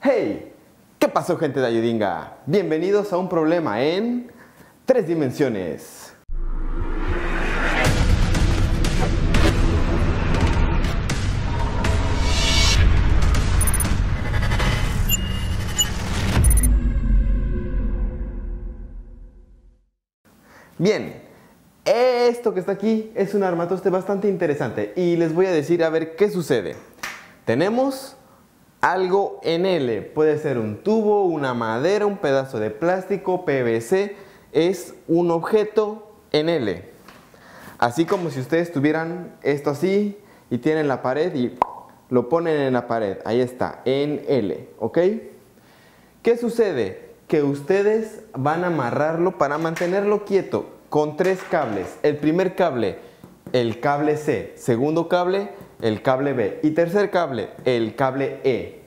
Hey, ¿qué pasó, gente de Ayudinga? Bienvenidos a un problema en 3 dimensiones. Bien, esto que está aquí es un armatoste bastante interesante y les voy a decir a ver qué sucede. Tenemos algo en L, puede ser un tubo, una madera, un pedazo de plástico, PVC, es un objeto en L. Así como si ustedes tuvieran esto así y tienen la pared y lo ponen en la pared, ahí está, en L, ¿ok? ¿Qué sucede? Que ustedes van a amarrarlo para mantenerlo quieto con 3 cables. El primer cable, el cable C. Segundo cable, el cable B. Y tercer cable, el cable E.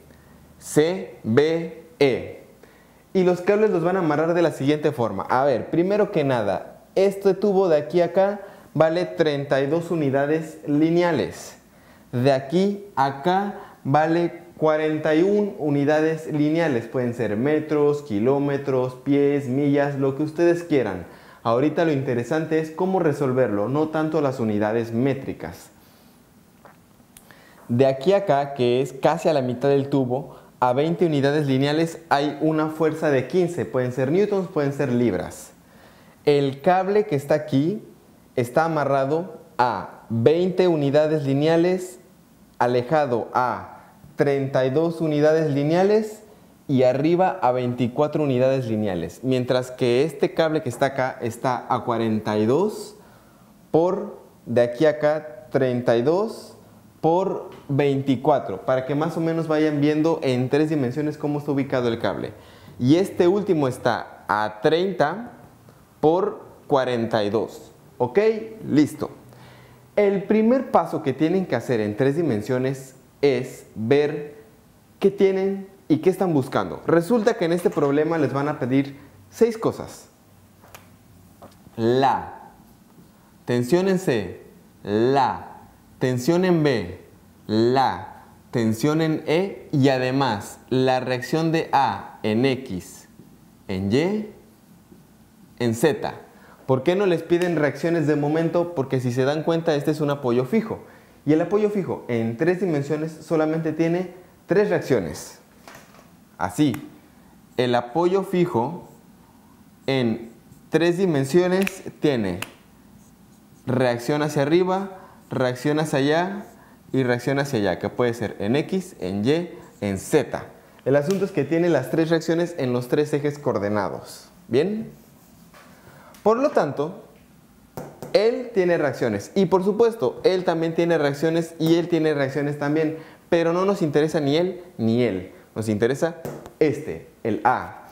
C, B, E. Y los cables los van a amarrar de la siguiente forma. A ver, primero que nada, este tubo de aquí a acá vale 32 unidades lineales. De aquí a acá vale 41 unidades lineales. Pueden ser metros, kilómetros, pies, millas, lo que ustedes quieran. Ahorita lo interesante es cómo resolverlo, no tanto las unidades métricas. De aquí a acá, que es casi a la mitad del tubo, a 20 unidades lineales hay una fuerza de 15. Pueden ser newtons, pueden ser libras. El cable que está aquí está amarrado a 20 unidades lineales, alejado a 32 unidades lineales y arriba a 24 unidades lineales. Mientras que este cable que está acá está a 42 por, de aquí a acá, 32 por 24. Para que más o menos vayan viendo en 3 dimensiones cómo está ubicado el cable. Y este último está a 30 por 42. ¿Ok? Listo. El primer paso que tienen que hacer en 3 dimensiones es ver qué tienen y qué están buscando. Resulta que en este problema les van a pedir 6 cosas. La tensión en C, la tensión en B, la tensión en E y además la reacción de A en X, en Y, en Z. ¿Por qué no les piden reacciones de momento? Porque si se dan cuenta, este es un apoyo fijo. Y el apoyo fijo en 3 dimensiones solamente tiene 3 reacciones. Así, el apoyo fijo en 3 dimensiones tiene reacción hacia arriba, reacción hacia allá y reacción hacia allá, que puede ser en X, en Y, en Z. El asunto es que tiene las 3 reacciones en los 3 ejes coordenados. ¿Bien? Por lo tanto, él tiene reacciones y por supuesto, él también tiene reacciones y él tiene reacciones también, pero no nos interesa ni él ni él, nos interesa este, el A.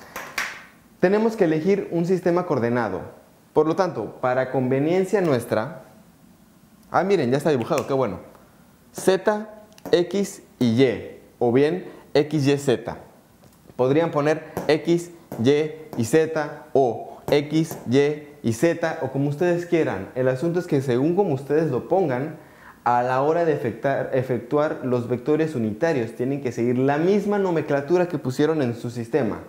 Tenemos que elegir un sistema coordenado, por lo tanto, para conveniencia nuestra, miren, ya está dibujado, qué bueno, Z, X y Y, o bien X, Y, Z. Podrían poner X, Y y Z o X, Y y Z o como ustedes quieran. El asunto es que según como ustedes lo pongan, a la hora de efectuar los vectores unitarios tienen que seguir la misma nomenclatura que pusieron en su sistema.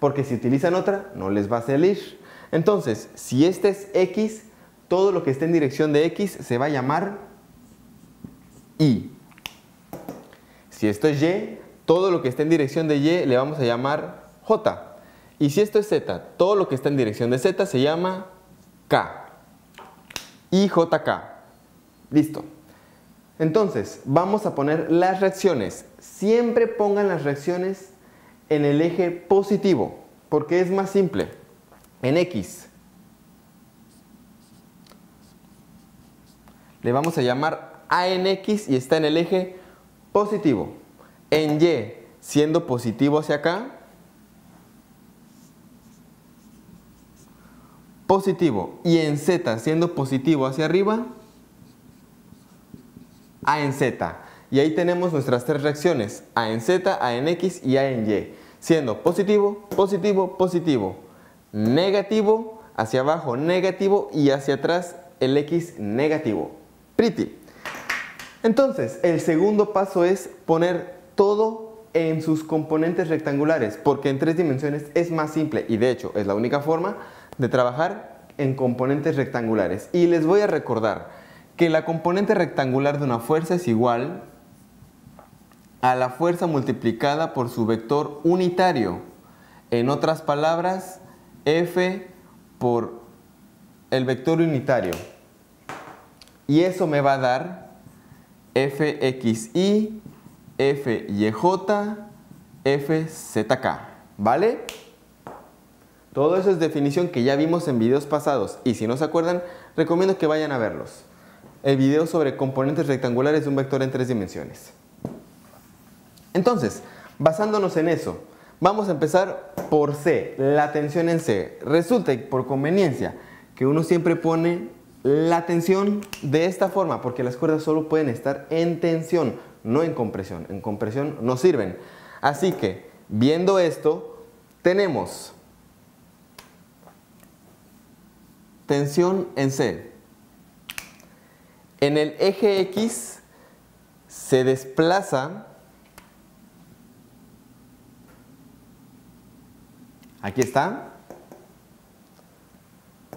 Porque si utilizan otra, no les va a salir. Entonces, si este es X, todo lo que esté en dirección de X se va a llamar Y. Si esto es Y, todo lo que esté en dirección de Y le vamos a llamar J. Y si esto es Z, todo lo que está en dirección de Z se llama K. IJK. Listo. Entonces, vamos a poner las reacciones. Siempre pongan las reacciones en el eje positivo, porque es más simple. En X le vamos a llamar A en X y está en el eje positivo. En Y, siendo positivo hacia acá, positivo, y en Z siendo positivo hacia arriba, A en Z. Y ahí tenemos nuestras 3 reacciones, A en Z, A en X y A en Y. Siendo positivo, positivo, positivo. Negativo, hacia abajo negativo y hacia atrás el X negativo. Pretty. Entonces, el segundo paso es poner todo en sus componentes rectangulares, porque en 3 dimensiones es más simple y de hecho es la única forma de trabajar en componentes rectangulares. Y les voy a recordar que la componente rectangular de una fuerza es igual a la fuerza multiplicada por su vector unitario. En otras palabras, F por el vector unitario. Y eso me va a dar Fxy, Fyj, Fzk. ¿Vale? Todo eso es definición que ya vimos en videos pasados. Y si no se acuerdan, recomiendo que vayan a verlos. El video sobre componentes rectangulares de un vector en 3 dimensiones. Entonces, basándonos en eso, vamos a empezar por C, la tensión en C. Resulta, por conveniencia, que uno siempre pone la tensión de esta forma, porque las cuerdas solo pueden estar en tensión, no en compresión. En compresión no sirven. Así que, viendo esto, tenemos tensión en C. En el eje X se desplaza, aquí está,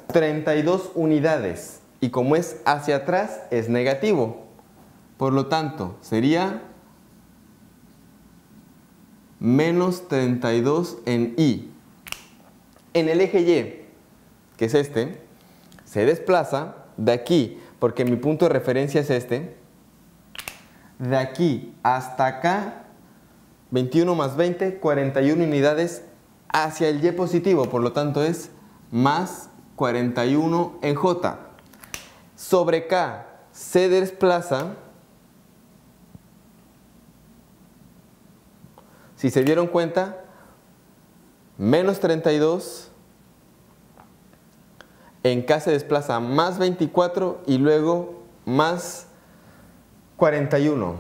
32 unidades. Y como es hacia atrás, es negativo. Por lo tanto, sería menos 32 en Y. En el eje Y, que es este, se desplaza de aquí, porque mi punto de referencia es este, de aquí hasta acá, 21 más 20, 41 unidades hacia el Y positivo, por lo tanto es más 41 en J. Sobre K se desplaza, si se dieron cuenta, menos 32, en K se desplaza más 24 y luego más 41,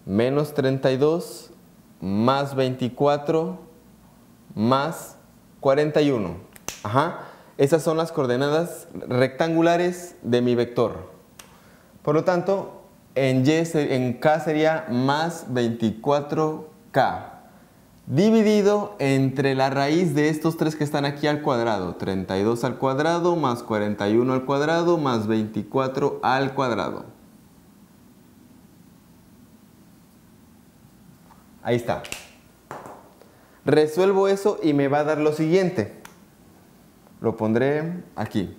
menos 32, más 24, más 41. Ajá. Esas son las coordenadas rectangulares de mi vector. Por lo tanto, en K sería más 24K. Dividido entre la raíz de estos 3 que están aquí al cuadrado. 32 al cuadrado, más 41 al cuadrado, más 24 al cuadrado. Ahí está. Resuelvo eso y me va a dar lo siguiente. Lo pondré aquí.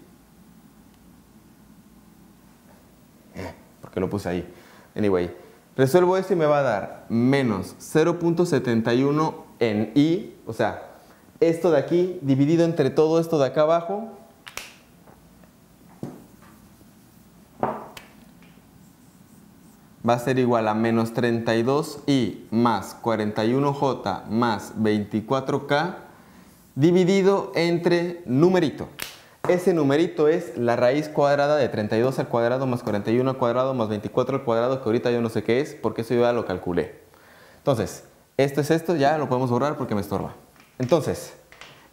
Porque lo puse ahí. Anyway, resuelvo esto y me va a dar menos 0.71 en Y. O sea, esto de aquí dividido entre todo esto de acá abajo. Va a ser igual a menos 32I más 41J más 24K dividido entre numerito. Ese numerito es la raíz cuadrada de 32 al cuadrado más 41 al cuadrado más 24 al cuadrado, que ahorita yo no sé qué es, porque eso yo ya lo calculé. Entonces, esto es esto, ya lo podemos borrar porque me estorba. Entonces,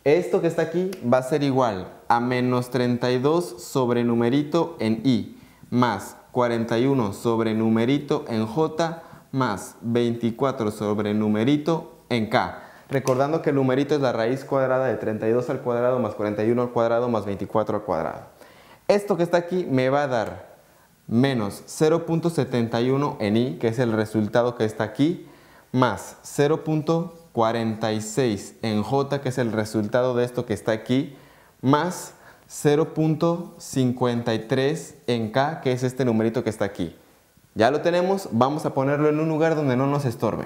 esto que está aquí va a ser igual a menos 32 sobre numerito en Y más 41 sobre numerito en J más 24 sobre numerito en K. Recordando que el numerito es la raíz cuadrada de 32 al cuadrado más 41 al cuadrado más 24 al cuadrado. Esto que está aquí me va a dar menos 0.71 en Y, que es el resultado que está aquí, más 0.46 en J, que es el resultado de esto que está aquí, más 0.53 en K, que es este numerito que está aquí. Ya lo tenemos, vamos a ponerlo en un lugar donde no nos estorbe.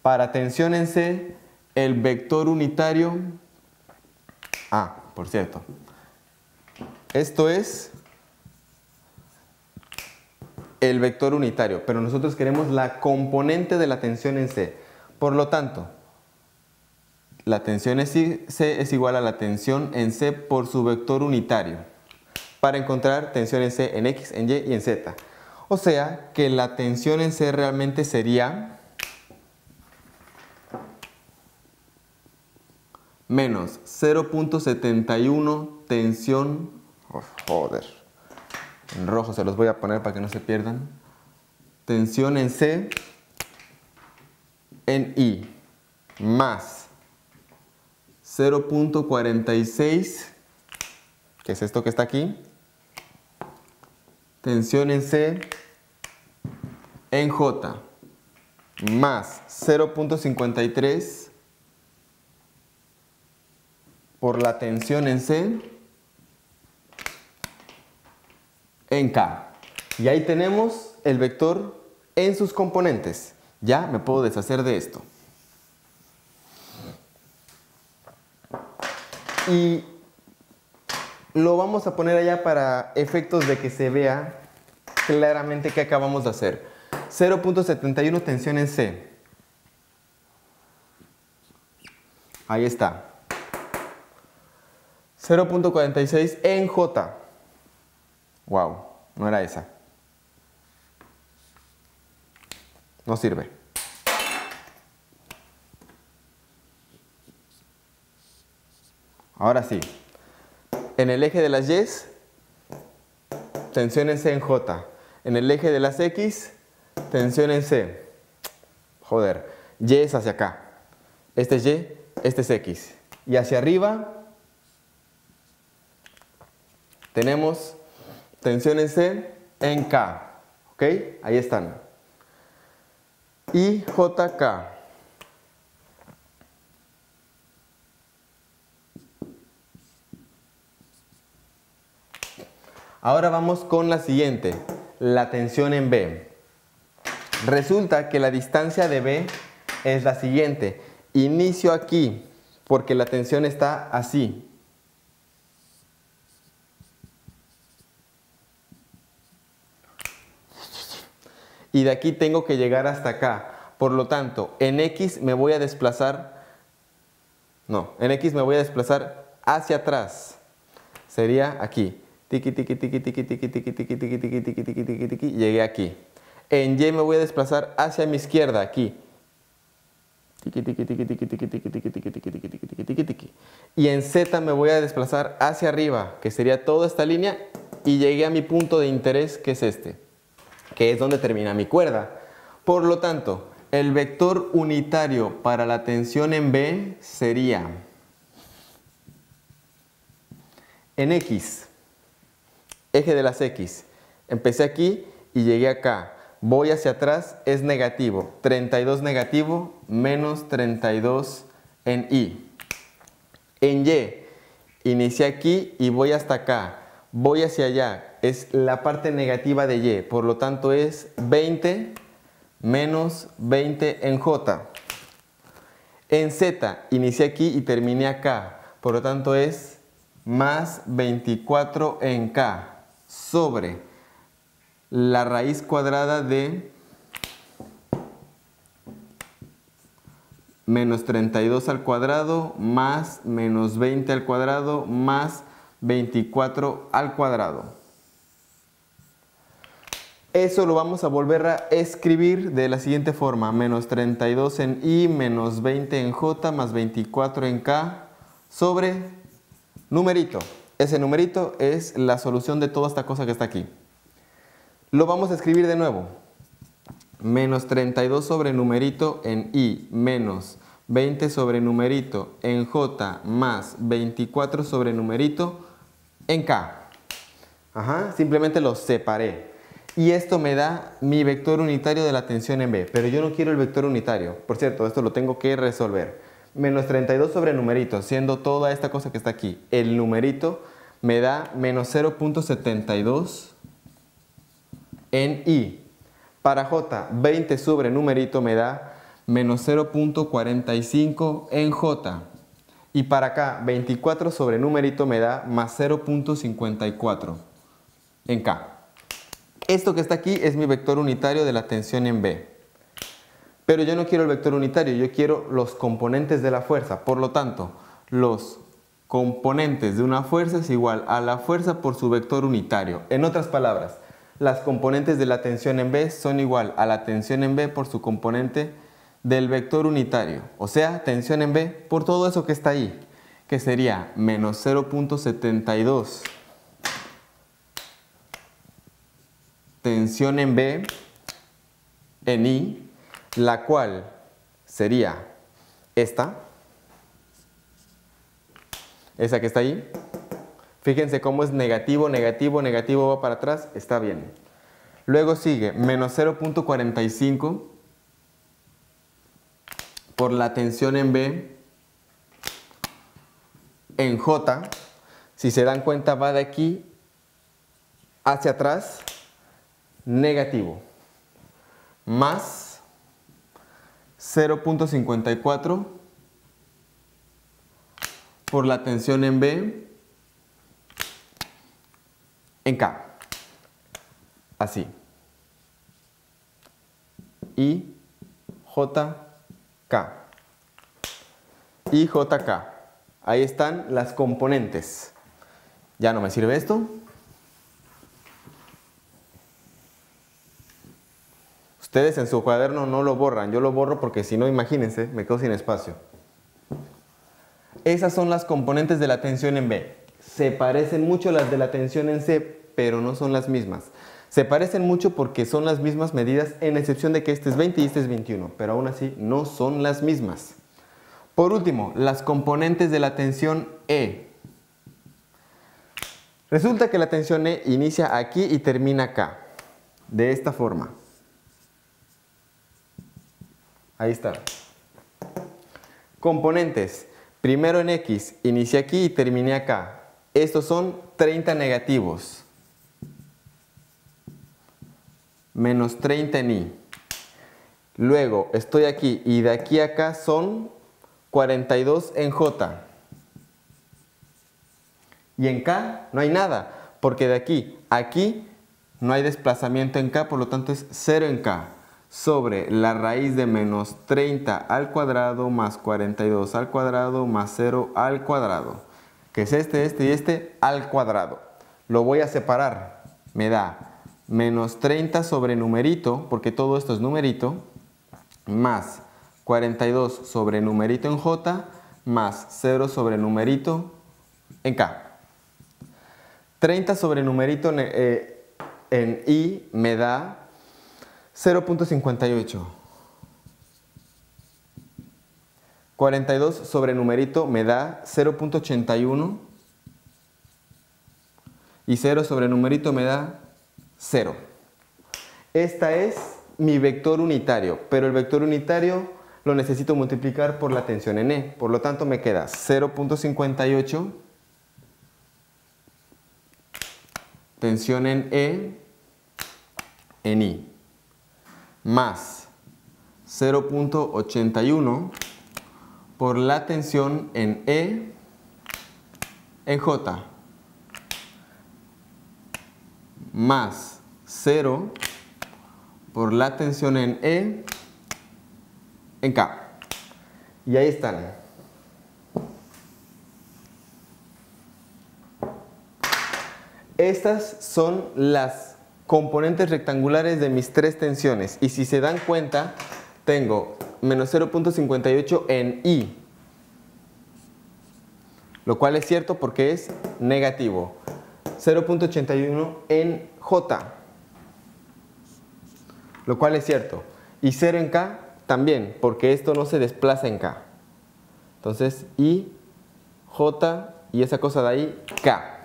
Para tensión en C, el vector unitario... por cierto. Esto es el vector unitario, pero nosotros queremos la componente de la tensión en C. Por lo tanto, la tensión en C es igual a la tensión en C por su vector unitario. Para encontrar tensión en C en X, en Y y en Z. O sea que la tensión en C realmente sería menos 0.71 tensión, en rojo se los voy a poner para que no se pierdan, tensión en C en I más 0.46, que es esto que está aquí, tensión en C en J más 0.53 por la tensión en C en K. Y ahí tenemos el vector en sus componentes. Ya me puedo deshacer de esto. Y lo vamos a poner allá para efectos de que se vea claramente qué acabamos de hacer. 0.71 tensión en C. Ahí está. 0.46 en J. Wow, no era esa. No sirve. Ahora sí. En el eje de las Y, tensión en C en J. En el eje de las X, tensión en C. Joder. Y es hacia acá. Este es Y, este es X. Y hacia arriba tenemos tensión en C en K. ¿Ok? Ahí están. Y JK. Ahora vamos con la siguiente, la tensión en B. Resulta que la distancia de B es la siguiente. Inicio aquí, porque la tensión está así. Y de aquí tengo que llegar hasta acá. Por lo tanto, en X me voy a desplazar, en X me voy a desplazar hacia atrás. Sería aquí. Tiki, tiki, tiki, tiki, tiki, tiki, tiki, tiki, tiki, tiki, tiki, tiki, tiki, llegué aquí. En Y me voy a desplazar hacia mi izquierda, aquí. Tiki, tiki, tiki, tiki, tiki, tiki, tiki, tiki, tiki, tiki, tiki, tiki, tiki, tiki. Y en Z me voy a desplazar hacia arriba, que sería toda esta línea, y llegué a mi punto de interés, que es este, que es donde termina mi cuerda. Por lo tanto, el vector unitario para la tensión en B sería en X, eje de las X. Empecé aquí y llegué acá. Voy hacia atrás, es negativo. 32 negativo menos 32 en Y. En Y, inicié aquí y voy hasta acá. Voy hacia allá, es la parte negativa de Y. Por lo tanto es 20 menos 20 en J. En Z, inicié aquí y terminé acá. Por lo tanto es más 24 en K sobre la raíz cuadrada de menos 32 al cuadrado más menos 20 al cuadrado más 24 al cuadrado. Eso lo vamos a volver a escribir de la siguiente forma. Menos 32 en I, menos 20 en J, más 24 en K, sobre numerito. Ese numerito es la solución de toda esta cosa que está aquí. Lo vamos a escribir de nuevo. Menos 32 sobre numerito en I, menos 20 sobre numerito en J, más 24 sobre numerito en K. Simplemente los separé. Y esto me da mi vector unitario de la tensión en B. Pero yo no quiero el vector unitario. Por cierto, esto lo tengo que resolver. Menos 32 sobre numerito, siendo toda esta cosa que está aquí. El numerito me da menos 0.72 en I. Para J, 20 sobre numerito me da menos 0.45 en J. Y para acá, 24 sobre numerito me da más 0.54 en K. Esto que está aquí es mi vector unitario de la tensión en B. Pero yo no quiero el vector unitario, yo quiero los componentes de la fuerza. Por lo tanto, los componentes de una fuerza es igual a la fuerza por su vector unitario. En otras palabras, las componentes de la tensión en B son igual a la tensión en B por su componente del vector unitario. O sea, tensión en B por todo eso que está ahí, que sería menos 0.72 tensión en B en I, la cual sería esta. Esa que está ahí. Fíjense cómo es negativo, negativo, negativo, va para atrás, está bien. Luego sigue menos 0.45 por la tensión en B en J. Si se dan cuenta, va de aquí hacia atrás, negativo. Más 0.54 por la tensión en B en K. Así. Y JK. Y JK. Ahí están las componentes. Ya no me sirve esto. Ustedes en su cuaderno no lo borran. Yo lo borro porque si no, imagínense, me quedo sin espacio. Esas son las componentes de la tensión en B. Se parecen mucho a las de la tensión en C, pero no son las mismas. Se parecen mucho porque son las mismas medidas, en excepción de que este es 20 y este es 21, pero aún así no son las mismas. Por último, las componentes de la tensión E. Resulta que la tensión E inicia aquí y termina acá, de esta forma. Ahí está. Componentes. Primero en X, inicié aquí y terminé acá. Estos son 30 negativos. Menos 30 en Y. Luego estoy aquí y de aquí a acá son 42 en J. Y en K no hay nada, porque de aquí a aquí no hay desplazamiento en K, por lo tanto es 0 en K. Sobre la raíz de menos 30 al cuadrado más 42 al cuadrado más 0 al cuadrado. Que es este y este al cuadrado. Lo voy a separar. Me da menos 30 sobre numerito, porque todo esto es numerito, más 42 sobre numerito en J, más 0 sobre numerito en K. 30 sobre numerito en I me da 0.58. 42 sobre numerito me da 0.81. Y 0 sobre numerito me da 0. Esta es mi vector unitario, pero el vector unitario lo necesito multiplicar por la tensión en E. Por lo tanto me queda 0.58 tensión en E en I más 0.81 por la tensión en E en J más 0 por la tensión en E en K. Y ahí están. Estas son las componentes rectangulares de mis tres tensiones. Y si se dan cuenta, tengo menos 0.58 en I. Lo cual es cierto porque es negativo. 0.81 en J. Lo cual es cierto. Y 0 en K también, porque esto no se desplaza en K. Entonces, I, J y esa cosa de ahí, K.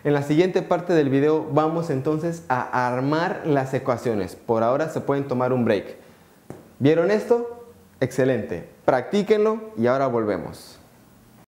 En la siguiente parte del video vamos entonces a armar las ecuaciones. Por ahora se pueden tomar un break. ¿Vieron esto? Excelente. Practíquenlo y ahora volvemos.